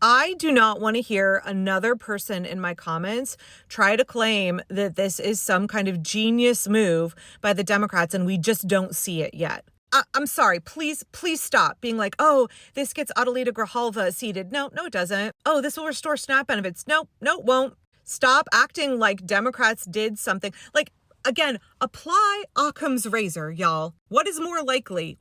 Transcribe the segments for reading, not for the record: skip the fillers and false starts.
I do not want to hear another person in my comments try to claim that this is some kind of genius move by the Democrats and we just don't see it yet. I'm sorry, please stop being like, oh, this gets Adelita Grijalva seated. No, it doesn't. Oh, this will restore SNAP benefits. No, it won't. Stop acting like Democrats did something. Like, again, apply Occam's razor, y'all. What is more likely?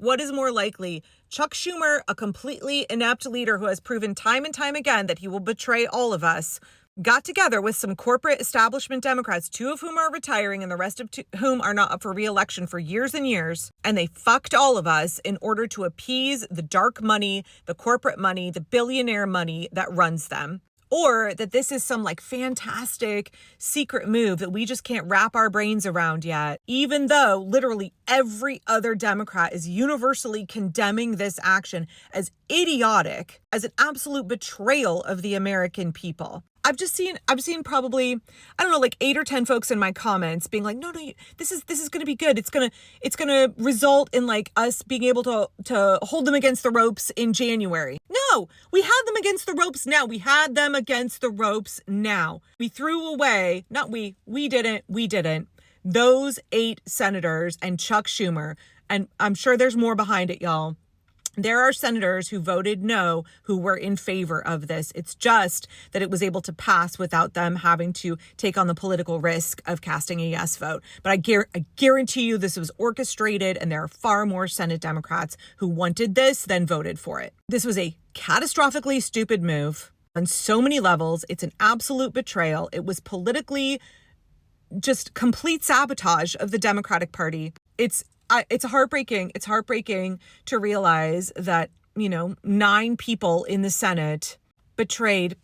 Chuck Schumer, a completely inept leader who has proven time and time again that he will betray all of us, got together with some corporate establishment Democrats, two of whom are retiring and the rest of whom are not up for re-election for years and years, and they fucked all of us in order to appease the dark money, the corporate money, the billionaire money that runs them. Or that this is some like fantastic secret move that we just can't wrap our brains around yet, even though literally every other Democrat is universally condemning this action as idiotic, as an absolute betrayal of the American people. I've seen probably, I don't know, like 8 or 10 folks in my comments being like, no, this is going to be good. It's going to result in like us being able to hold them against the ropes in January. No, we had them against the ropes now. We threw away, we didn't. Those 8 senators and Chuck Schumer, and I'm sure there's more behind it, y'all. There are senators who voted no, who were in favor of this. It's just that it was able to pass without them having to take on the political risk of casting a yes vote. But I guarantee you this was orchestrated, and there are far more Senate Democrats who wanted this than voted for it. This was a catastrophically stupid move on so many levels. It's an absolute betrayal. It was politically just complete sabotage of the Democratic Party. It's heartbreaking. It's heartbreaking to realize that, 9 people in the Senate betrayed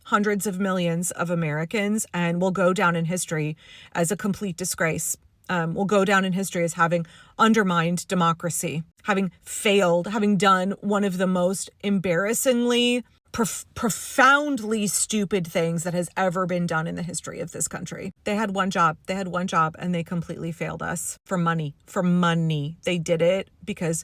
hundreds of millions of Americans and will go down in history as a complete disgrace. Will go down in history as having undermined democracy, having failed, having done one of the most embarrassingly profoundly stupid things that has ever been done in the history of this country. They had one job and they completely failed us for money. They did it because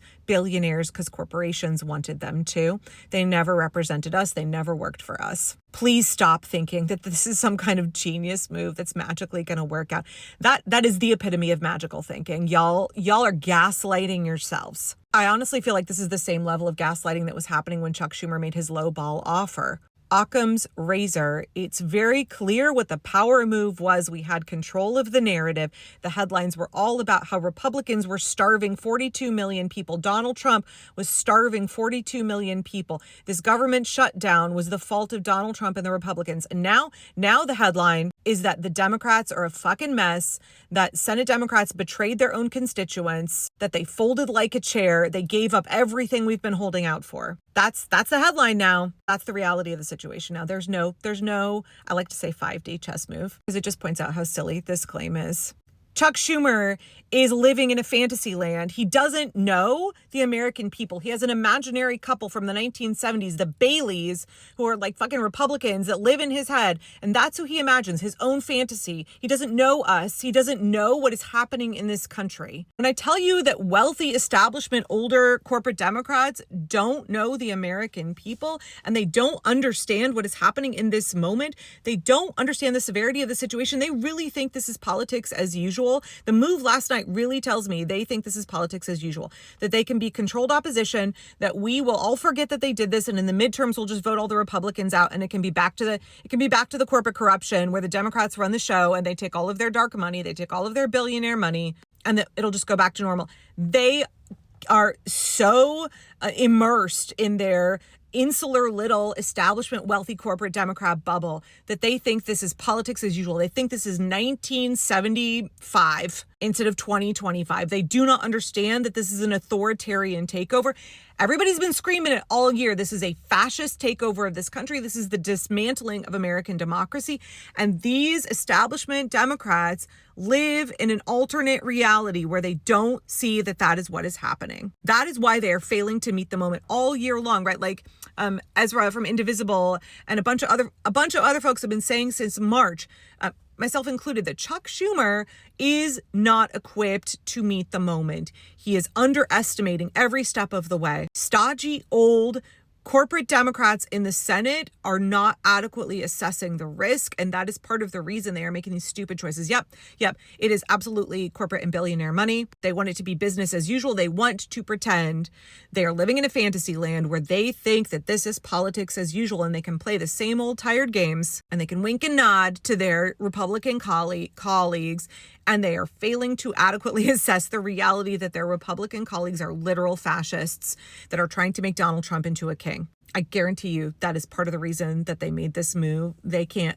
corporations wanted them to. They never represented us. They never worked for us. Please stop thinking that this is some kind of genius move that's magically going to work out. That is the epitome of magical thinking. Y'all are gaslighting yourselves. I honestly feel like this is the same level of gaslighting that was happening when Chuck Schumer made his low ball offer. Occam's razor. It's very clear what the power move was. We had control of the narrative. The headlines were all about how Republicans were starving 42 million people. Donald Trump was starving 42 million people. This government shutdown was the fault of Donald Trump and the Republicans. And now the headline is that the Democrats are a fucking mess, that Senate Democrats betrayed their own constituents, that they folded like a chair. They gave up everything we've been holding out for. That's the headline now. That's the reality of the situation now. There's no, I like to say 5D chess move, because it just points out how silly this claim is. Chuck Schumer is living in a fantasy land. He doesn't know the American people. He has an imaginary couple from the 1970s, the Baileys, who are like fucking Republicans that live in his head. And that's who he imagines, his own fantasy. He doesn't know us. He doesn't know what is happening in this country. When I tell you that wealthy establishment, older corporate Democrats don't know the American people and they don't understand what is happening in this moment, they don't understand the severity of the situation. They really think this is politics as usual. The move last night really tells me they think this is politics as usual, that they can be controlled opposition, that we will all forget that they did this, and in the midterms we'll just vote all the Republicans out, and it can be back to the corporate corruption where the Democrats run the show and they take all of their dark money, they take all of their billionaire money, and that it'll just go back to normal. They are so immersed in their insular little establishment wealthy corporate Democrat bubble that they think this is politics as usual. They think this is 1975 instead of 2025. They do not understand that this is an authoritarian takeover. Everybody's been screaming it all year. This is a fascist takeover of this country. This is the dismantling of American democracy. And these establishment Democrats live in an alternate reality where they don't see that that is what is happening. That is why they are failing to meet the moment all year long, right? Like Ezra from Indivisible and a bunch of other folks have been saying since March, myself included, that Chuck Schumer is not equipped to meet the moment. He is underestimating every step of the way. Stodgy, old, Corporate Democrats in the Senate are not adequately assessing the risk, and that is part of the reason they are making these stupid choices. Yep, it is absolutely corporate and billionaire money. They want it to be business as usual. They want to pretend they are living in a fantasy land where they think that this is politics as usual, and they can play the same old tired games, and they can wink and nod to their Republican colleagues, and they are failing to adequately assess the reality that their Republican colleagues are literal fascists that are trying to make Donald Trump into a king. I guarantee you that is part of the reason that they made this move. They can't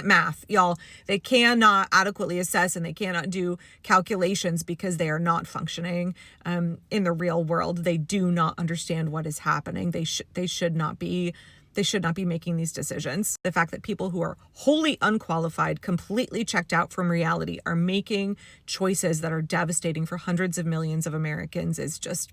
math, y'all. They cannot adequately assess, and they cannot do calculations because they are not functioning in the real world. They do not understand what is happening. They should not be making these decisions. The fact that people who are wholly unqualified, completely checked out from reality, are making choices that are devastating for hundreds of millions of Americans is just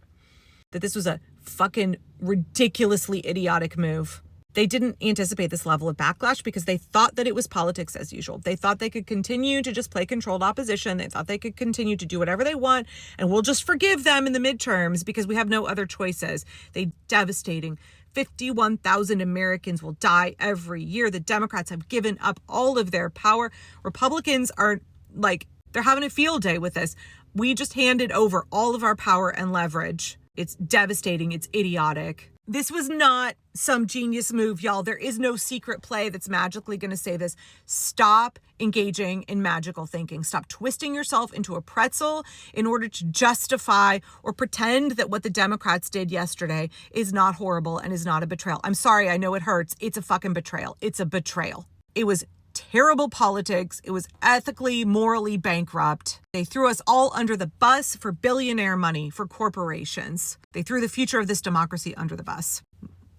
that this was a fucking ridiculously idiotic move. They didn't anticipate this level of backlash because they thought that it was politics as usual. They thought they could continue to just play controlled opposition. They thought they could continue to do whatever they want, and we'll just forgive them in the midterms because we have no other choices. They devastating. 51,000 Americans will die every year. The Democrats have given up all of their power. Republicans are they're having a field day with this. We just handed over all of our power and leverage. It's devastating. It's idiotic. This was not some genius move, y'all. There is no secret play that's magically going to say this. Stop engaging in magical thinking. Stop twisting yourself into a pretzel in order to justify or pretend that what the Democrats did yesterday is not horrible and is not a betrayal. I'm sorry. I know it hurts. It's a fucking betrayal. It's a betrayal. It was terrible politics. It was ethically, morally bankrupt. They threw us all under the bus for billionaire money, for corporations. They threw the future of this democracy under the bus.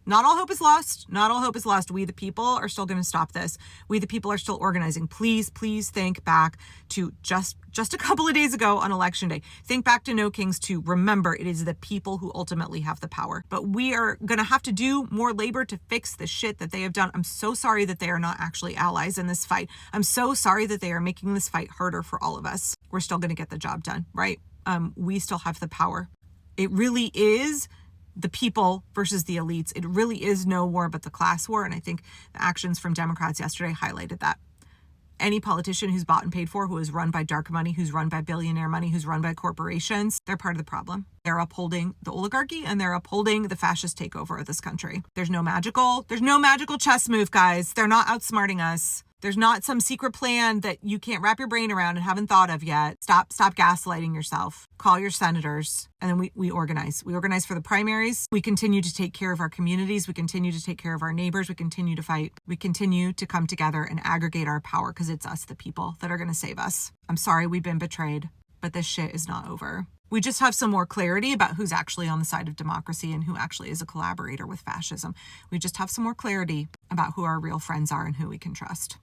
Not all hope is lost. Not all hope is lost. We, the people, are still going to stop this. We, the people, are still organizing. Please think back to just a couple of days ago on Election Day. Think back to No Kings 2. Remember, it is the people who ultimately have the power. But we are going to have to do more labor to fix the shit that they have done. I'm so sorry that they are not actually allies in this fight. I'm so sorry that they are making this fight harder for all of us. We're still going to get the job done, right? We still have the power. It really is the people versus the elites. It really is no war but the class war. And I think the actions from Democrats yesterday highlighted that. Any politician who's bought and paid for, who is run by dark money, who's run by billionaire money, who's run by corporations, they're part of the problem. They're upholding the oligarchy and they're upholding the fascist takeover of this country. There's no magical chess move, guys. They're not outsmarting us. There's not some secret plan that you can't wrap your brain around and haven't thought of yet. Stop gaslighting yourself. Call your senators. And then we organize. We organize for the primaries. We continue to take care of our communities. We continue to take care of our neighbors. We continue to fight. We continue to come together and aggregate our power because it's us, the people, that are going to save us. I'm sorry we've been betrayed, but this shit is not over. We just have some more clarity about who's actually on the side of democracy and who actually is a collaborator with fascism. We just have some more clarity about who our real friends are and who we can trust.